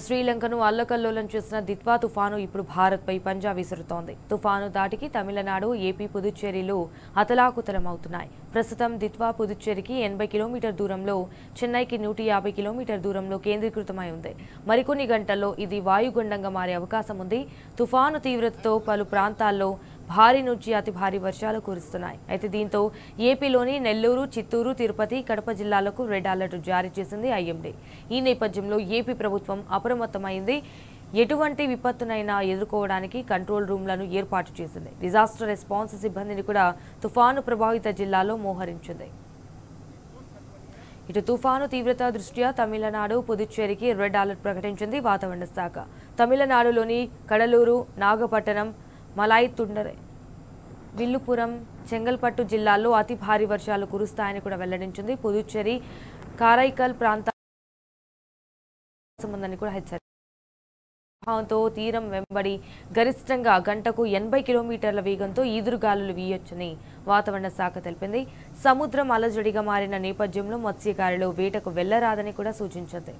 శ్రీలంకను అల్లకల్లోలం చేసిన దిత్వా తుఫాను ఇప్పుడు భారత్పై పంజా విసురుతోంది. తుఫాను దాటికి తమిళనాడు, ఏపీ, పుదుచ్చేరిలు అతలాకుతలమవుతున్నాయి. ప్రస్తుతం దిత్వా పుదుచ్చేరికి 80 కిలోమీటర్ దూరంలో, చెన్నైకి 150 కిలోమీటర్ దూరంలో కేంద్రీకృతమై ఉంది. మరికొన్ని గంటల్లో ఇది వాయుగుండంగా మారే అవకాశం ఉంది. తుఫాను తీవ్రతతో పలు ప్రాంతాల్లో భారీ నుంచి అతి భారీ వర్షాలు కురుస్తున్నాయి. అయితే దీంతో ఏపీలోని నెల్లూరు, చిత్తూరు, తిరుపతి, కడప జిల్లాలకు రెడ్ అలర్ట్ జారీ చేసింది ఐఎండీ. ఈ నేపథ్యంలో ఏపీ ప్రభుత్వం అప్రమత్తమైంది. ఎటువంటి విపత్తునైనా ఎదుర్కోవడానికి కంట్రోల్ రూమ్లను ఏర్పాటు చేసింది. డిజాస్టర్ రెస్పాన్స్ సిబ్బందిని కూడా తుఫాను ప్రభావిత జిల్లాలో మోహరించింది. ఇటు తుఫాను తీవ్రత దృష్ట్యా తమిళనాడు, పుదుచ్చేరికి రెడ్ అలర్ట్ ప్రకటించింది వాతావరణ శాఖ. తమిళనాడులోని కడలూరు, నాగపట్టణం, మలాయితుండరే, విల్లుపురం, చెంగల్పట్టు జిల్లాల్లో అతి భారీ వర్షాలు కురుస్తాయని కూడా వెల్లడించింది. పుదుచ్చేరి, కారైకల్ ప్రాంతాల కూడా హెచ్చరించింది. తీరం వెంబడి గరిష్టంగా గంటకు 80 కిలోమీటర్ల వేగంతో ఈదురుగాలులు వీయొచ్చని వాతావరణ శాఖ తెలిపింది. సముద్రం అలజడిగా మారిన నేపథ్యంలో మత్స్యకారులు వేటకు వెళ్లరాదని కూడా సూచించింది.